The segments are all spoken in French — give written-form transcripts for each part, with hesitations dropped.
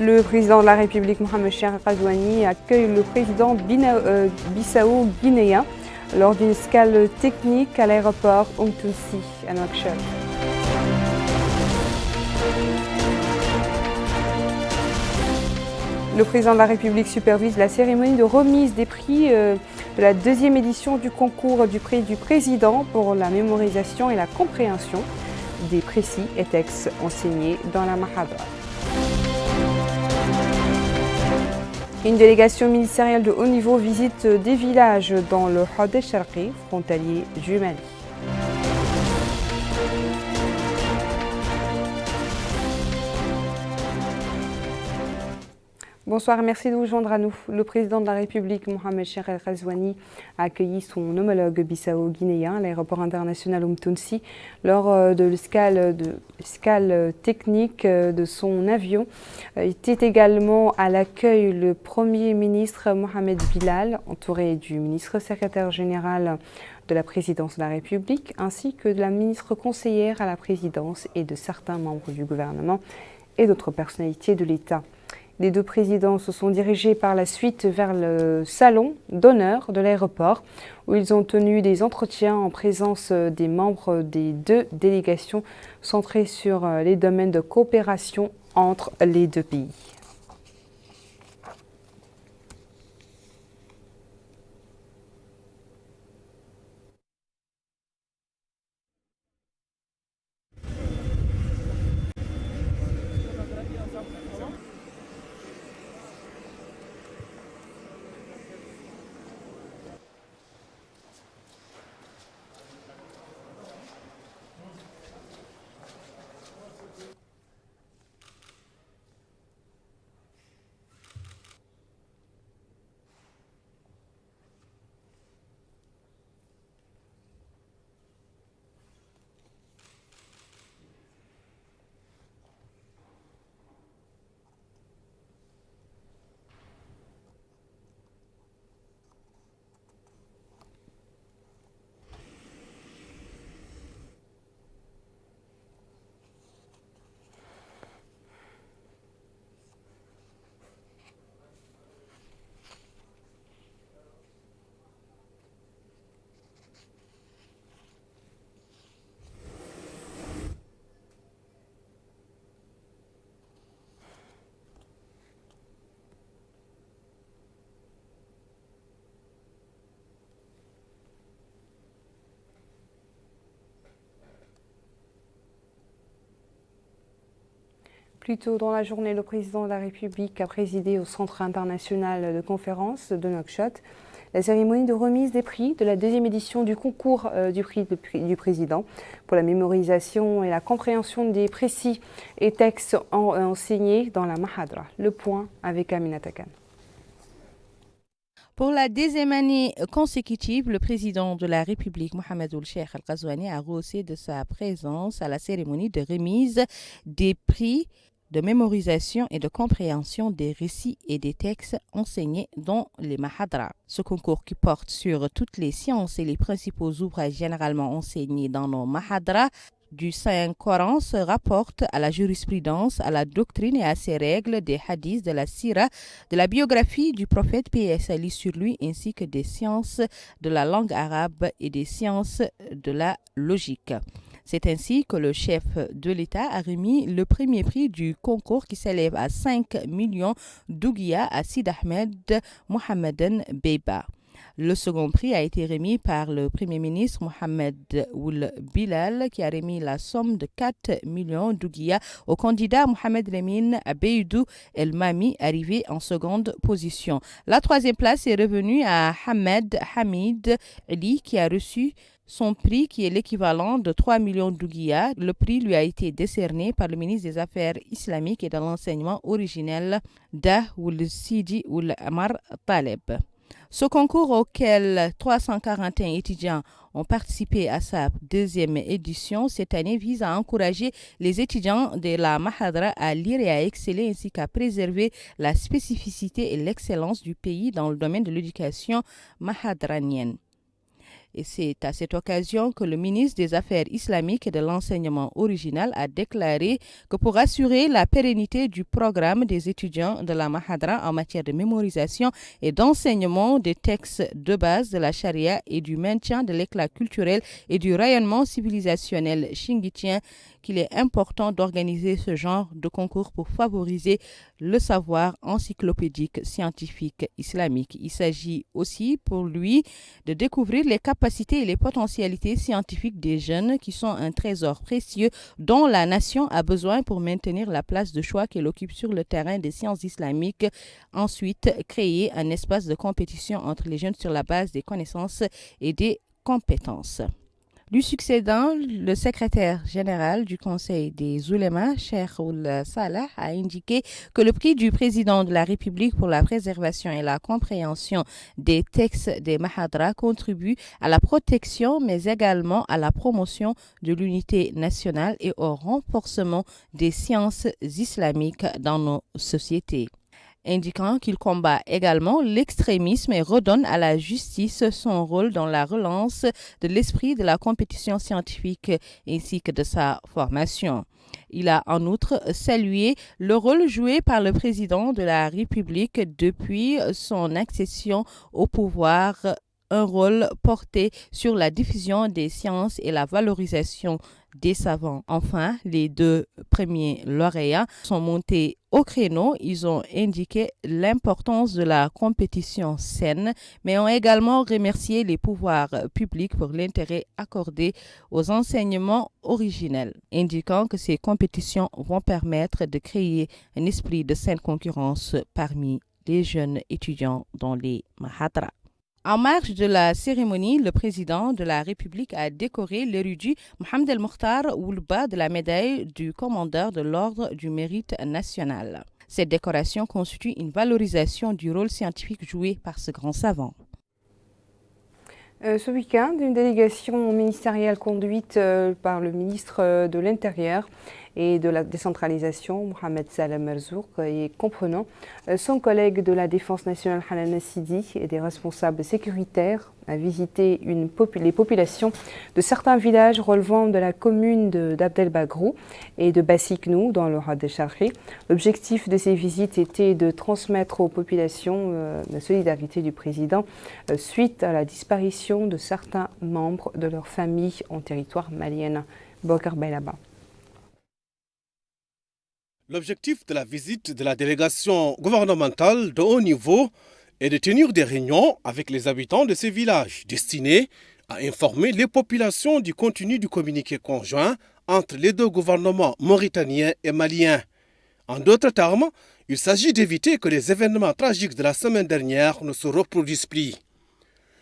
Le président de la République, Mohamed Cheikh Al-Qazouani, accueille le président bissau-guinéen lors d'une escale technique à l'aéroport Umtousi à Nouakchott. Le président de la République supervise la cérémonie de remise des prix de la deuxième édition du concours du prix du président pour la mémorisation et la compréhension des précis et textes enseignés dans la Mahadra. Une délégation ministérielle de haut niveau visite des villages dans le Hadj Sharqi, frontalier du Mali. Bonsoir, merci de vous joindre à nous. Le président de la République, Mohamed Cheikh Al-Qazouani, a accueilli son homologue bissau-guinéen à l'aéroport international Umtousi lors de l'escale technique de son avion. Était également à l'accueil le Premier ministre Mohamed Bilal, entouré du ministre secrétaire général de la présidence de la République, ainsi que de la ministre conseillère à la présidence et de certains membres du gouvernement et d'autres personnalités de l'État. Les deux présidents se sont dirigés par la suite vers le salon d'honneur de l'aéroport où ils ont tenu des entretiens en présence des membres des deux délégations centrés sur les domaines de coopération entre les deux pays. Plus tôt dans la journée, le président de la République a présidé au Centre international de conférences de Nouakchott la cérémonie de remise des prix de la deuxième édition du concours du prix du président pour la mémorisation et la compréhension des précis et textes enseignés dans la Mahadra. Le point avec Aminata Khan. Pour la deuxième année consécutive, le président de la République, Mohamed Cheikh Al-Qazouani, a rehaussé de sa présence à la cérémonie de remise des prix de mémorisation et de compréhension des récits et des textes enseignés dans les Mahadra. Ce concours qui porte sur toutes les sciences et les principaux ouvrages généralement enseignés dans nos Mahadra du Saint-Coran se rapporte à la jurisprudence, à la doctrine et à ses règles des hadiths, de la sira, de la biographie du prophète paix et salut sur lui, ainsi que des sciences de la langue arabe et des sciences de la logique. C'est ainsi que le chef de l'État a remis le premier prix du concours qui s'élève à 5 millions d'ouguiya à Sid Ahmed Mohammedan Beiba. Le second prix a été remis par le Premier ministre Mohamed Ould Bilal qui a remis la somme de 4 millions d'ouguiya au candidat Mohamed Lemine Beidou El Mami, arrivé en seconde position. La troisième place est revenue à Ahmed Hamid Ali qui a reçu son prix qui est l'équivalent de 3 millions d'ouguiya. Le prix lui a été décerné par le ministre des Affaires islamiques et de l'enseignement originel Da Ould Sidi Ould Amar Taleb. Ce concours auquel 341 étudiants ont participé à sa deuxième édition cette année vise à encourager les étudiants de la Mahadra à lire et à exceller ainsi qu'à préserver la spécificité et l'excellence du pays dans le domaine de l'éducation mahadranienne. Et c'est à cette occasion que le ministre des Affaires islamiques et de l'enseignement original a déclaré que pour assurer la pérennité du programme des étudiants de la Mahadra en matière de mémorisation et d'enseignement des textes de base de la charia et du maintien de l'éclat culturel et du rayonnement civilisationnel chingitien, qu'il est important d'organiser ce genre de concours pour favoriser le savoir encyclopédique scientifique islamique. Il s'agit aussi pour lui de découvrir les capacités et les potentialités scientifiques des jeunes qui sont un trésor précieux dont la nation a besoin pour maintenir la place de choix qu'elle occupe sur le terrain des sciences islamiques. Ensuite, créer un espace de compétition entre les jeunes sur la base des connaissances et des compétences. Lui succédant, le secrétaire général du Conseil des oulémas, Cheikh Ould Salah, a indiqué que le prix du président de la République pour la préservation et la compréhension des textes des Mahadra contribue à la protection, mais également à la promotion de l'unité nationale et au renforcement des sciences islamiques dans nos sociétés, indiquant qu'il combat également l'extrémisme et redonne à la justice son rôle dans la relance de l'esprit de la compétition scientifique ainsi que de sa formation. Il a en outre salué le rôle joué par le président de la République depuis son accession au pouvoir, un rôle porté sur la diffusion des sciences et la valorisation des savants. Enfin, les deux premiers lauréats sont montés au créneau. Ils ont indiqué l'importance de la compétition saine, mais ont également remercié les pouvoirs publics pour l'intérêt accordé aux enseignements originels, indiquant que ces compétitions vont permettre de créer un esprit de saine concurrence parmi les jeunes étudiants dans les Mahadra. En marge de la cérémonie, le président de la République a décoré l'érudit Mohamed El Mokhtar Oulba de la médaille du commandeur de l'Ordre du Mérite national. Cette décoration constitue une valorisation du rôle scientifique joué par ce grand savant. Ce week-end, une délégation ministérielle conduite par le ministre de l'Intérieur et de la décentralisation, Mohamed Salem Merzouk, et comprenant son collègue de la Défense nationale Hanan Sidi et des responsables sécuritaires, a visité les populations de certains villages relevant de la commune d'Abdel Bagrou et de Bassiknou dans le Had el-Charri. L'objectif de ces visites était de transmettre aux populations la solidarité du président suite à la disparition de certains membres de leur famille en territoire malien. Bokar Bailaba. L'objectif de la visite de la délégation gouvernementale de haut niveau est de tenir des réunions avec les habitants de ces villages destinés à informer les populations du contenu du communiqué conjoint entre les deux gouvernements mauritaniens et maliens. En d'autres termes, il s'agit d'éviter que les événements tragiques de la semaine dernière ne se reproduisent plus.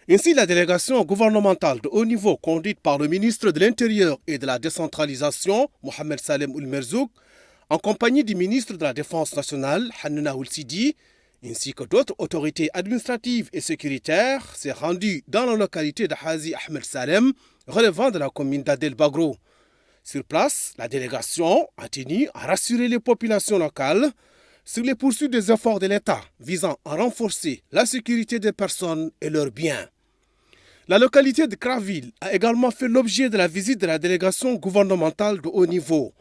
Ainsi, la délégation gouvernementale de haut niveau conduite par le ministre de l'Intérieur et de la décentralisation, Mohamed Salem Ould Merzouk, en compagnie du ministre de la Défense nationale, Hanan Sidi, ainsi que d'autres autorités administratives et sécuritaires, s'est rendue dans la localité de Hazi Ahmed Salem, relevant de la commune d'Adel Bagrou. Sur place, la délégation a tenu à rassurer les populations locales sur les poursuites des efforts de l'État visant à renforcer la sécurité des personnes et leurs biens. La localité de Kraville a également fait l'objet de la visite de la délégation gouvernementale de haut niveau.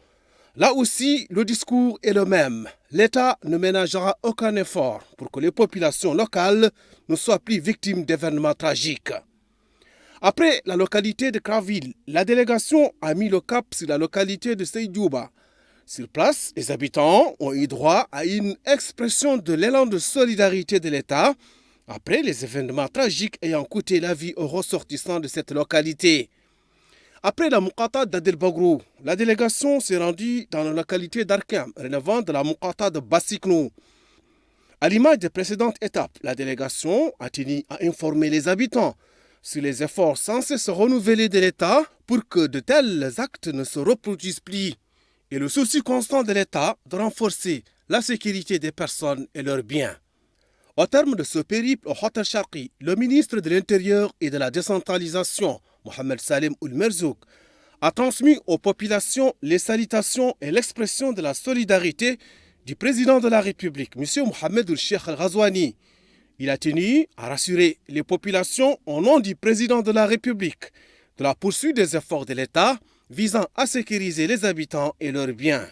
Là aussi, le discours est le même. L'État ne ménagera aucun effort pour que les populations locales ne soient plus victimes d'événements tragiques. Après la localité de Kraville, la délégation a mis le cap sur la localité de Seydouba. Sur place, les habitants ont eu droit à une expression de l'élan de solidarité de l'État après les événements tragiques ayant coûté la vie aux ressortissants de cette localité. Après la Muqata d'Adel Bagrou, la délégation s'est rendue dans la localité d'Arkam, relevant de la Muqata de Bassiknou. À l'image des précédentes étapes, la délégation a tenu à informer les habitants sur les efforts censés se renouveler de l'État pour que de tels actes ne se reproduisent plus et le souci constant de l'État de renforcer la sécurité des personnes et leurs biens. Au terme de ce périple au Had el-Charri, le ministre de l'Intérieur et de la décentralisation, Mohamed Salem Ould Merzouk, a transmis aux populations les salutations et l'expression de la solidarité du président de la République, M. Mohamed Ould Cheikh El Ghazouani, Il a tenu à rassurer les populations au nom du président de la République de la poursuite des efforts de l'État visant à sécuriser les habitants et leurs biens.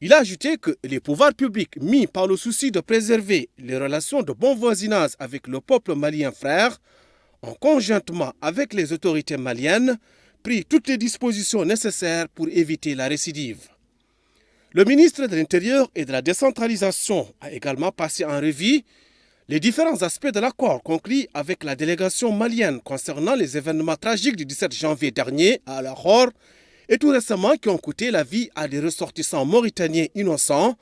Il a ajouté que les pouvoirs publics, mis par le souci de préserver les relations de bon voisinage avec le peuple malien frère, ont conjointement avec les autorités maliennes pris toutes les dispositions nécessaires pour éviter la récidive. Le ministre de l'Intérieur et de la décentralisation a également passé en revue les différents aspects de l'accord conclu avec la délégation malienne concernant les événements tragiques du 17 janvier dernier à Lahore et tout récemment qui ont coûté la vie à des ressortissants mauritaniens innocents,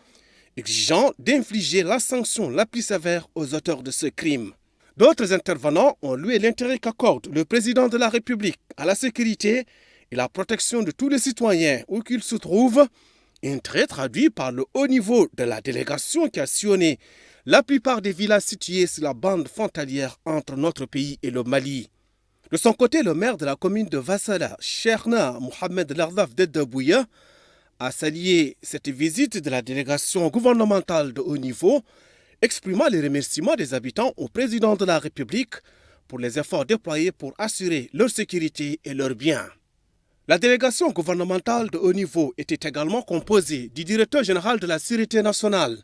exigeant d'infliger la sanction la plus sévère aux auteurs de ce crime. D'autres intervenants ont loué l'intérêt qu'accorde le président de la République à la sécurité et la protection de tous les citoyens où qu'ils se trouvent, intérêt traduit par le haut niveau de la délégation qui a sillonné la plupart des villages situés sur la bande frontalière entre notre pays et le Mali. De son côté, le maire de la commune de Vassala, Cheikhna Mohamed Lardaf Deddabouya, a salué cette visite de la délégation gouvernementale de haut niveau, exprimant les remerciements des habitants au président de la République pour les efforts déployés pour assurer leur sécurité et leurs biens. La délégation gouvernementale de haut niveau était également composée du directeur général de la Sécurité nationale,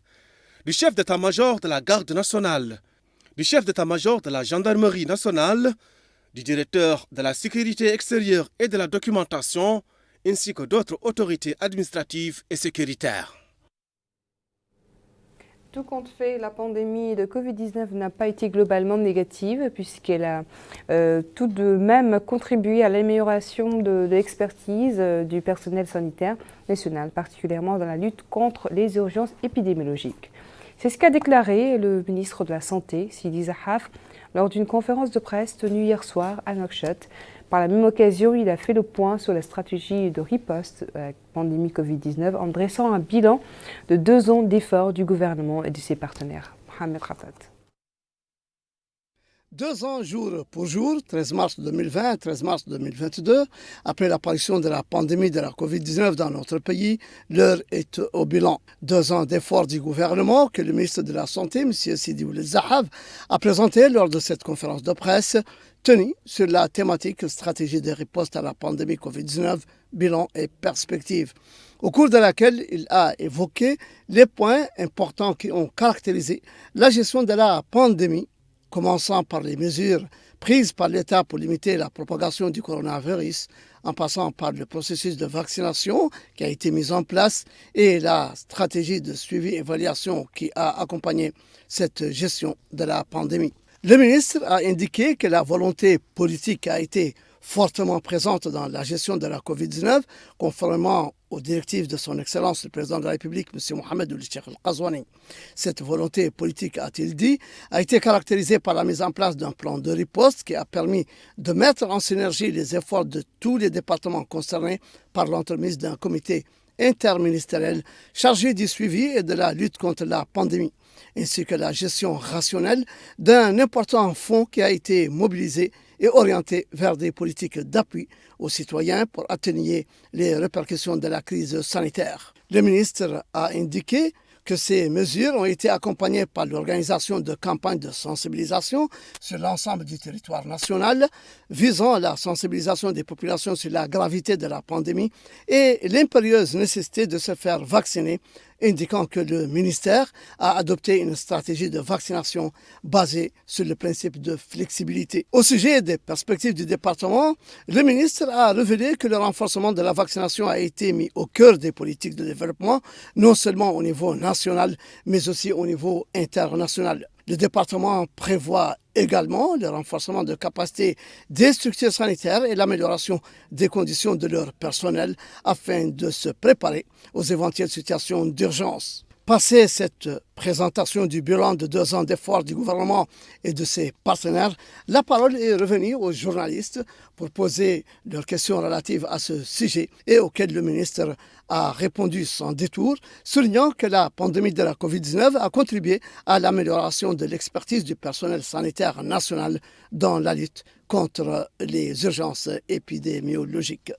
du chef d'état-major de la Garde nationale, du chef d'état-major de la Gendarmerie nationale, du directeur de la sécurité extérieure et de la documentation, ainsi que d'autres autorités administratives et sécuritaires. Tout compte fait, la pandémie de Covid-19 n'a pas été globalement négative puisqu'elle a tout de même contribué à l'amélioration de l'expertise du personnel sanitaire national, particulièrement dans la lutte contre les urgences épidémiologiques. C'est ce qu'a déclaré le ministre de la Santé, Sidi Zahaf, lors d'une conférence de presse tenue hier soir à Nouakchott. Par la même occasion, il a fait le point sur la stratégie de riposte à la pandémie Covid-19 en dressant un bilan de 2 ans d'efforts du gouvernement et de ses partenaires. Mohamed Khatat. 2 ans jour pour jour, 13 mars 2020, 13 mars 2022, après l'apparition de la pandémie de la Covid-19 dans notre pays, l'heure est au bilan. 2 ans d'efforts du gouvernement que le ministre de la Santé, M. Sidi Ould Zahaf, a présenté lors de cette conférence de presse tenue sur la thématique stratégie de riposte à la pandémie Covid-19, bilan et perspectives, au cours de laquelle il a évoqué les points importants qui ont caractérisé la gestion de la pandémie, commençant par les mesures prises par l'État pour limiter la propagation du coronavirus, en passant par le processus de vaccination qui a été mis en place et la stratégie de suivi-évaluation qui a accompagné cette gestion de la pandémie. Le ministre a indiqué que la volonté politique a été fortement présente dans la gestion de la Covid-19, conformément aux directives de son Excellence le Président de la République, M. Mohamed Ould Cheikh Al-Qazouani. Cette volonté politique, a-t-il dit, a été caractérisée par la mise en place d'un plan de riposte qui a permis de mettre en synergie les efforts de tous les départements concernés par l'entremise d'un comité interministériel chargé du suivi et de la lutte contre la pandémie, ainsi que la gestion rationnelle d'un important fonds qui a été mobilisé et orienté vers des politiques d'appui aux citoyens pour atténuer les répercussions de la crise sanitaire. Le ministre a indiqué que ces mesures ont été accompagnées par l'organisation de campagnes de sensibilisation sur l'ensemble du territoire national visant à la sensibilisation des populations sur la gravité de la pandémie et l'impérieuse nécessité de se faire vacciner, indiquant que le ministère a adopté une stratégie de vaccination basée sur le principe de flexibilité. Au sujet des perspectives du département, le ministre a révélé que le renforcement de la vaccination a été mis au cœur des politiques de développement, non seulement au niveau national, mais aussi au niveau international. Le département prévoit également le renforcement de capacités des structures sanitaires et l'amélioration des conditions de leur personnel afin de se préparer aux éventuelles situations d'urgence. Passé cette présentation du bilan de 2 ans d'efforts du gouvernement et de ses partenaires, la parole est revenue aux journalistes pour poser leurs questions relatives à ce sujet et auxquelles le ministre a répondu sans détour, soulignant que la pandémie de la Covid-19 a contribué à l'amélioration de l'expertise du personnel sanitaire national dans la lutte contre les urgences épidémiologiques.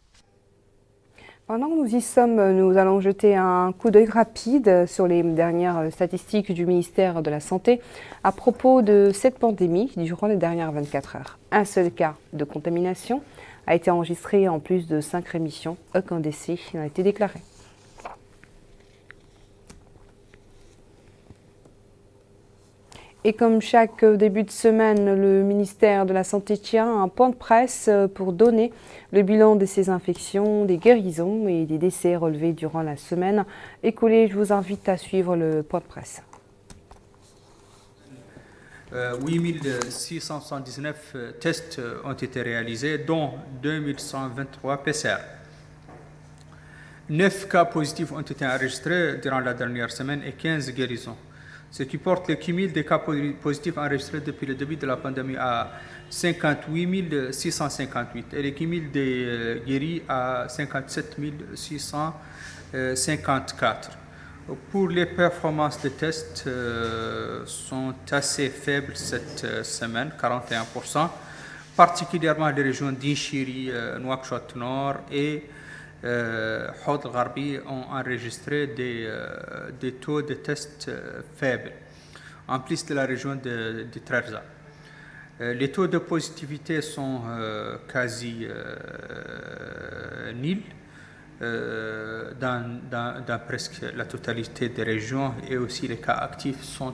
Pendant que nous y sommes, nous allons jeter un coup d'œil rapide sur les dernières statistiques du ministère de la Santé à propos de cette pandémie durant les dernières 24 heures. Un seul cas de contamination a été enregistré en plus de 5 rémissions. Aucun décès n'a été déclaré. Et comme chaque début de semaine, le ministère de la Santé tient un point de presse pour donner le bilan de ces infections, des guérisons et des décès relevés durant la semaine écoulée. Je vous invite à suivre le point de presse. 8679 tests ont été réalisés, dont 2123 PCR. 9 cas positifs ont été enregistrés durant la dernière semaine et 15 guérisons, ce qui porte le cumul des cas positifs enregistrés depuis le début de la pandémie à 58 658 et le cumul des guéris à 57 654. Pour les performances de tests sont assez faibles cette semaine, 41%, particulièrement les régions d'Inchiri, Nouakchott Nord et Houd Gharbi ont enregistré des taux de tests faibles, en plus de la région de Trarza. Les taux de positivité sont quasi nuls dans presque la totalité des régions, et aussi les cas actifs sont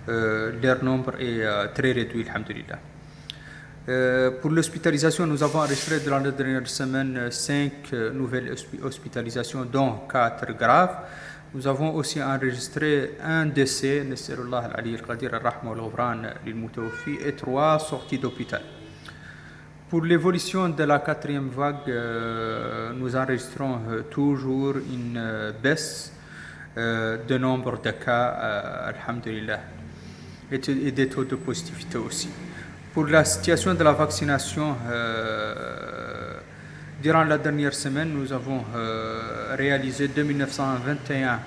leur nombre est très réduit, alhamdulillah. Pour l'hospitalisation, nous avons enregistré durant la dernière semaine 5 nouvelles hospitalisations, dont 4 graves. Nous avons aussi enregistré un décès, et 3 sorties d'hôpital. Pour l'évolution de la 4e vague, nous enregistrons toujours une baisse de nombre de cas, alhamdulillah, et des taux de positivité aussi. Pour la situation de la vaccination, durant la dernière semaine, nous avons réalisé 2921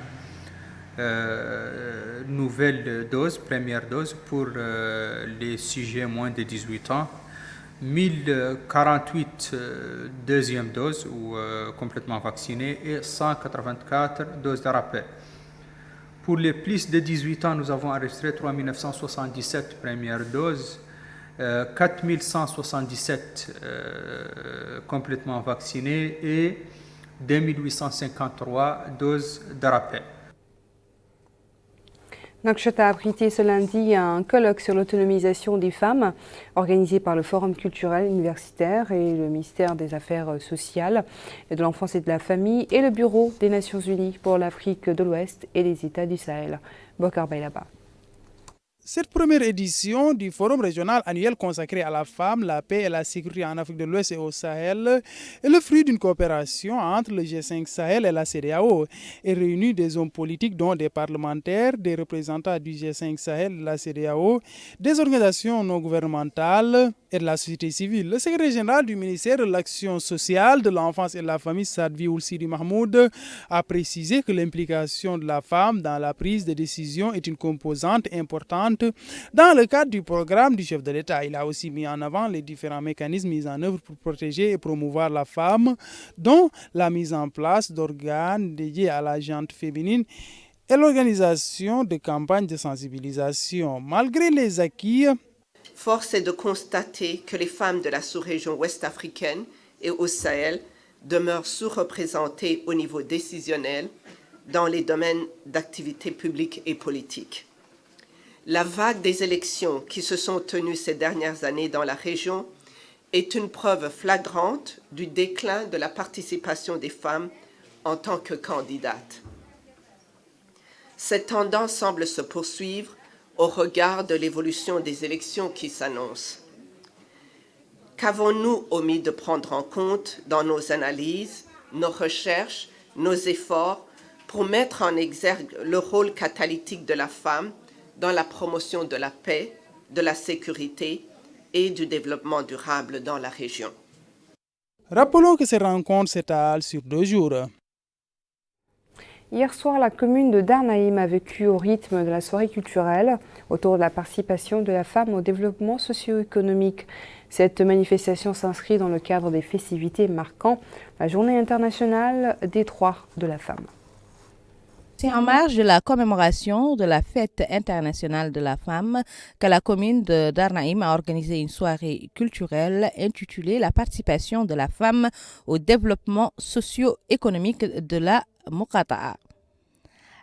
nouvelles doses, premières doses, pour les sujets moins de 18 ans, 1048 deuxième doses ou complètement vaccinés et 184 doses de rappel. Pour les plus de 18 ans, nous avons enregistré 3977 premières doses, 4177 complètement vaccinés et 2853 doses de rappel. Nouakchott a abrité ce lundi un colloque sur l'autonomisation des femmes organisé par le Forum culturel universitaire et le ministère des Affaires sociales, et de l'enfance et de la famille et le Bureau des Nations Unies pour l'Afrique de l'Ouest et les États du Sahel. Bokar Baylaba. Cette première édition du Forum régional annuel consacré à la femme, la paix et la sécurité en Afrique de l'Ouest et au Sahel est le fruit d'une coopération entre le G5 Sahel et la CEDEAO et réunit des hommes politiques dont des parlementaires, des représentants du G5 Sahel et de la CEDEAO, des organisations non gouvernementales et de la société civile. Le secrétaire général du ministère de l'Action sociale, de l'enfance et de la famille, Sadvi Oulsidi Mahmoud, a précisé que l'implication de la femme dans la prise de décision est une composante importante dans le cadre du programme du chef de l'État. Il a aussi mis en avant les différents mécanismes mis en œuvre pour protéger et promouvoir la femme, dont la mise en place d'organes dédiés à la gente féminine et l'organisation de campagnes de sensibilisation. Malgré les acquis, force est de constater que les femmes de la sous-région ouest africaine et au Sahel demeurent sous-représentées au niveau décisionnel dans les domaines d'activité publique et politique. La vague des élections qui se sont tenues ces dernières années dans la région est une preuve flagrante du déclin de la participation des femmes en tant que candidates. Cette tendance semble se poursuivre au regard de l'évolution des élections qui s'annoncent. Qu'avons-nous omis de prendre en compte dans nos analyses, nos recherches, nos efforts pour mettre en exergue le rôle catalytique de la femme dans la promotion de la paix, de la sécurité et du développement durable dans la région? Rappelons que ces rencontres s'étalent sur 2 jours. Hier soir, la commune de Darnaïm a vécu au rythme de la soirée culturelle autour de la participation de la femme au développement socio-économique. Cette manifestation s'inscrit dans le cadre des festivités marquant la Journée internationale des droits de la femme. C'est en marge de la commémoration de la Fête internationale de la femme que la commune de Darnaïm a organisé une soirée culturelle intitulée La participation de la femme au développement socio-économique de la Muqata'a.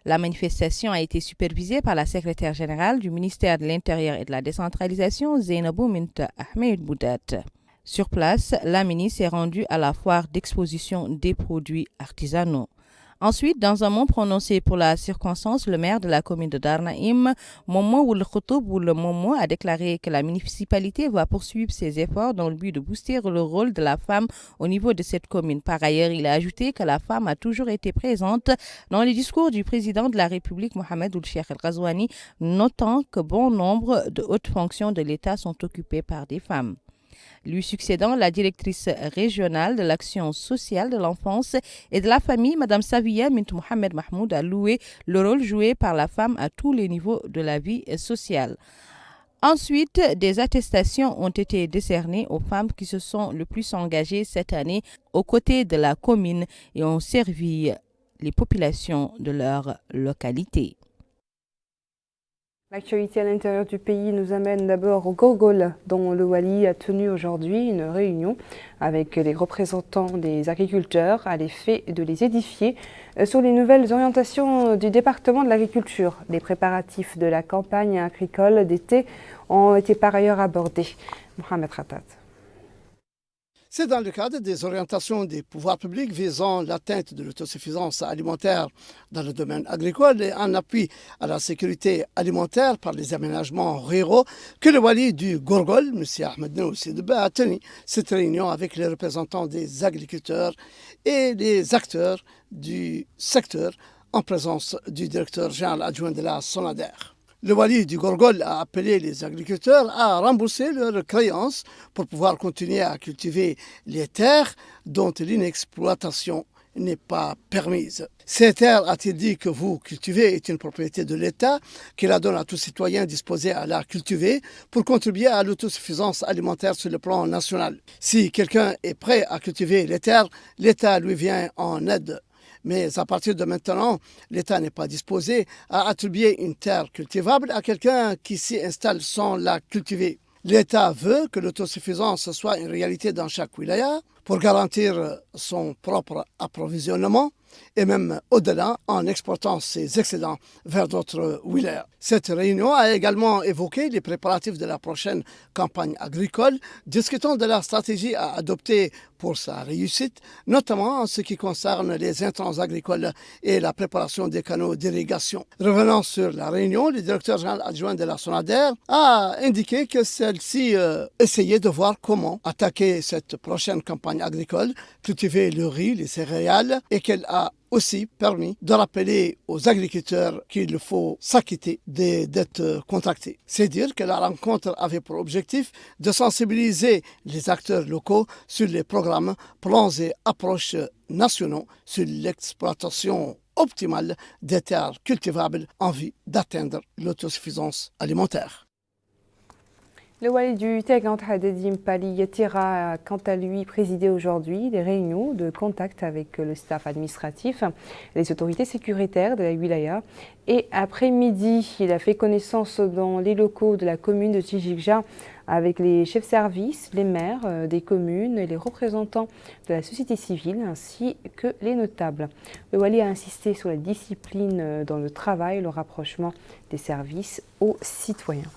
La manifestation a été supervisée par la secrétaire générale du ministère de l'Intérieur et de la Décentralisation, Zainabou Mint Ahmed Boudat. Sur place, la ministre est rendue à la foire d'exposition des produits artisanaux. Ensuite, dans un mot prononcé pour la circonstance, le maire de la commune de Darnaïm, Momo Ould Khoutoub Ould Momo, a déclaré que la municipalité va poursuivre ses efforts dans le but de booster le rôle de la femme au niveau de cette commune. Par ailleurs, il a ajouté que la femme a toujours été présente dans les discours du président de la République, Mohamed Ould Cheikh Al-Ghazouani, notant que bon nombre de hautes fonctions de l'État sont occupées par des femmes. Lui succédant, la directrice régionale de l'action sociale de l'enfance et de la famille, Mme Saviya Mint Mohamed Mahmoud, a loué le rôle joué par la femme à tous les niveaux de la vie sociale. Ensuite, des attestations ont été décernées aux femmes qui se sont le plus engagées cette année aux côtés de la commune et ont servi les populations de leur localité. L'actualité à l'intérieur du pays nous amène d'abord au Gorgol, dont le Wali a tenu aujourd'hui une réunion avec les représentants des agriculteurs à l'effet de les édifier sur les nouvelles orientations du département de l'agriculture. Les préparatifs de la campagne agricole d'été ont été par ailleurs abordés. Mohamed Khatat. C'est dans le cadre des orientations des pouvoirs publics visant l'atteinte de l'autosuffisance alimentaire dans le domaine agricole et en appui à la sécurité alimentaire par les aménagements ruraux que le wali du Gorgol, M. Ahmed Noussi Deba, a tenu cette réunion avec les représentants des agriculteurs et les acteurs du secteur en présence du directeur général adjoint de la SONADER. Le wali du Gorgol a appelé les agriculteurs à rembourser leurs créances pour pouvoir continuer à cultiver les terres dont l'inexploitation n'est pas permise. Ces terres, a-t-il dit, que vous cultivez est une propriété de l'État qui la donne à tout citoyen disposé à la cultiver pour contribuer à l'autosuffisance alimentaire sur le plan national. Si quelqu'un est prêt à cultiver les terres, l'État lui vient en aide. Mais à partir de maintenant, l'État n'est pas disposé à attribuer une terre cultivable à quelqu'un qui s'y installe sans la cultiver. L'État veut que l'autosuffisance soit une réalité dans chaque wilaya pour garantir son propre approvisionnement et même au-delà en exportant ses excédents vers d'autres wilayas. Cette réunion a également évoqué les préparatifs de la prochaine campagne agricole, discutant de la stratégie à adopter pour sa réussite, notamment en ce qui concerne les intrants agricoles et la préparation des canaux d'irrigation. Revenant sur la réunion, le directeur général adjoint de la SONADER a indiqué que celle-ci essayait de voir comment attaquer cette prochaine campagne agricole, cultiver le riz, les céréales, et qu'elle a aussi permis de rappeler aux agriculteurs qu'il faut s'acquitter des dettes contractées. C'est dire que la rencontre avait pour objectif de sensibiliser les acteurs locaux sur les programmes, plans et approches nationaux sur l'exploitation optimale des terres cultivables en vue d'atteindre l'autosuffisance alimentaire. Le wali du Tegant Hadedim Pali Yatira a quant à lui présidé aujourd'hui des réunions de contact avec le staff administratif, les autorités sécuritaires de la wilaya. Et après-midi, il a fait connaissance dans les locaux de la commune de Tijikja avec les chefs de service, les maires des communes et les représentants de la société civile ainsi que les notables. Le wali a insisté sur la discipline dans le travail et le rapprochement des services aux citoyens.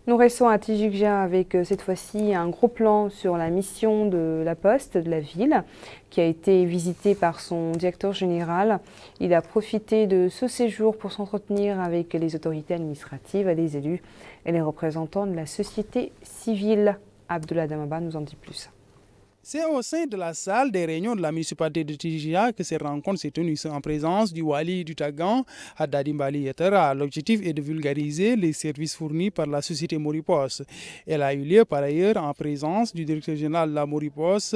Nous restons à Tijikja avec cette fois-ci un gros plan sur la mission de la Poste de la ville qui a été visitée par son directeur général. Il a profité de ce séjour pour s'entretenir avec les autorités administratives, les élus et les représentants de la société civile. Abdullah Damaba nous en dit plus. C'est au sein de la salle des réunions de la municipalité de Tijia que cette rencontre s'est tenue en présence du Wali du Tagan, Haddadi Mbali Yetara. L'objectif est de vulgariser les services fournis par la société Moripos. Elle a eu lieu par ailleurs en présence du directeur général de la Moripos,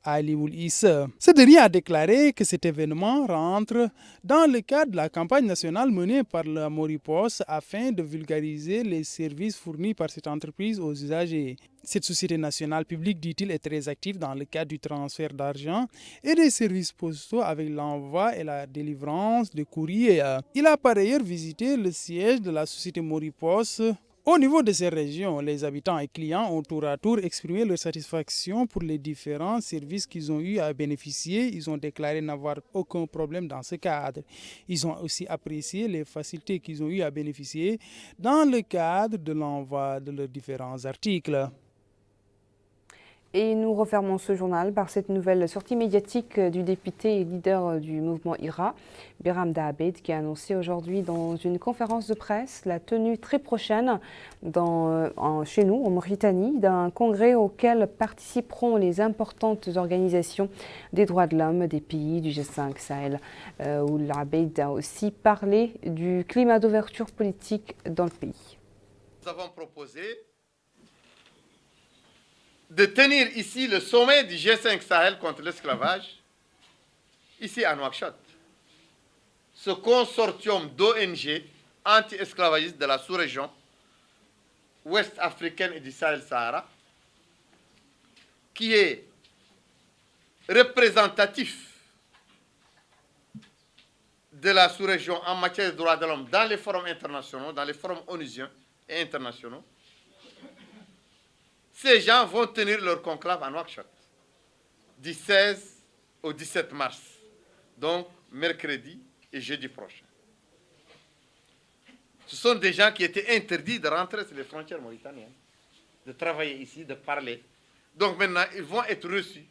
Ali Oul Issa. Ce dernier a déclaré que cet événement rentre dans le cadre de la campagne nationale menée par la Moripos afin de vulgariser les services fournis par cette entreprise aux usagers. Cette société nationale publique, dit-il, est très active dans le cadre du transfert d'argent et des services postaux avec l'envoi et la délivrance de courriers. Il a par ailleurs visité le siège de la société Moripos. Au niveau de ces régions, les habitants et clients ont tour à tour exprimé leur satisfaction pour les différents services qu'ils ont eu à bénéficier. Ils ont déclaré n'avoir aucun problème dans ce cadre. Ils ont aussi apprécié les facilités qu'ils ont eu à bénéficier dans le cadre de l'envoi de leurs différents articles. Et nous refermons ce journal par cette nouvelle sortie médiatique du député et leader du mouvement IRA, Biram Dahabed, qui a annoncé aujourd'hui dans une conférence de presse la tenue très prochaine chez nous, en Mauritanie, d'un congrès auquel participeront les importantes organisations des droits de l'homme des pays du G5 Sahel. Ould Abed a aussi parlé du climat d'ouverture politique dans le pays. Nous avons proposé de tenir ici le sommet du G5 Sahel contre l'esclavage, ici à Nouakchott. Ce consortium d'ONG anti-esclavagistes de la sous-région ouest africaine et du Sahel-Sahara, qui est représentatif de la sous-région en matière de droits de l'homme dans les forums internationaux, dans les forums onusiens et internationaux. Ces gens vont tenir leur conclave à Nouakchott du 16 au 17 mars, donc mercredi et jeudi prochain. Ce sont des gens qui étaient interdits de rentrer sur les frontières mauritaniennes, de travailler ici, de parler. Donc maintenant, ils vont être reçus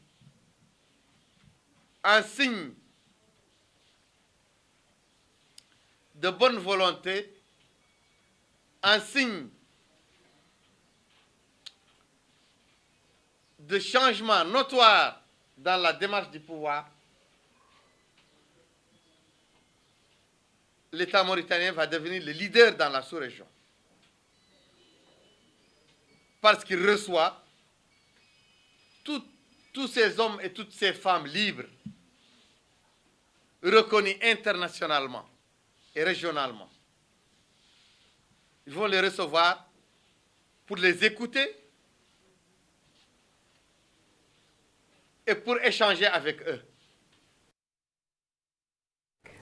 en signe de bonne volonté, en signe de changement notoire dans la démarche du pouvoir. L'État mauritanien va devenir le leader dans la sous-région. Parce qu'il reçoit tous ces hommes et toutes ces femmes libres, reconnus internationalement et régionalement. Ils vont les recevoir pour les écouter et pour échanger avec eux.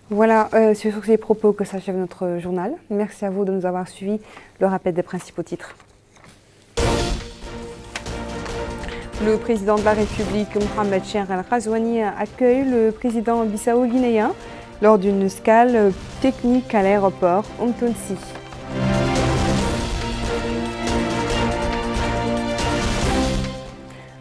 Voilà, c'est sur ces propos que s'achève notre journal. Merci à vous de nous avoir suivis. Le rappel des principaux titres. Le président de la République, Mohamed Cheikh El Ghazouani, accueille le président bissau-guinéen lors d'une escale technique à l'aéroport Mtounsi.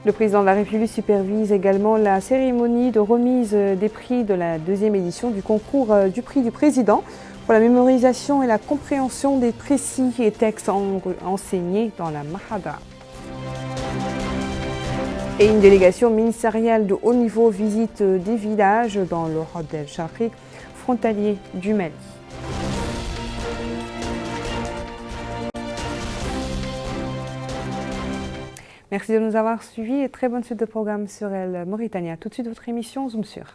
Le président de la République supervise également la cérémonie de remise des prix de la deuxième édition du concours du prix du président pour la mémorisation et la compréhension des précis et textes enseignés dans la Mahada. Et une délégation ministérielle de haut niveau visite des villages dans le Had El Charqi, frontalier du Mali. Merci de nous avoir suivis et très bonne suite de programme sur El Mauritania. Tout de suite votre émission Zoom sur.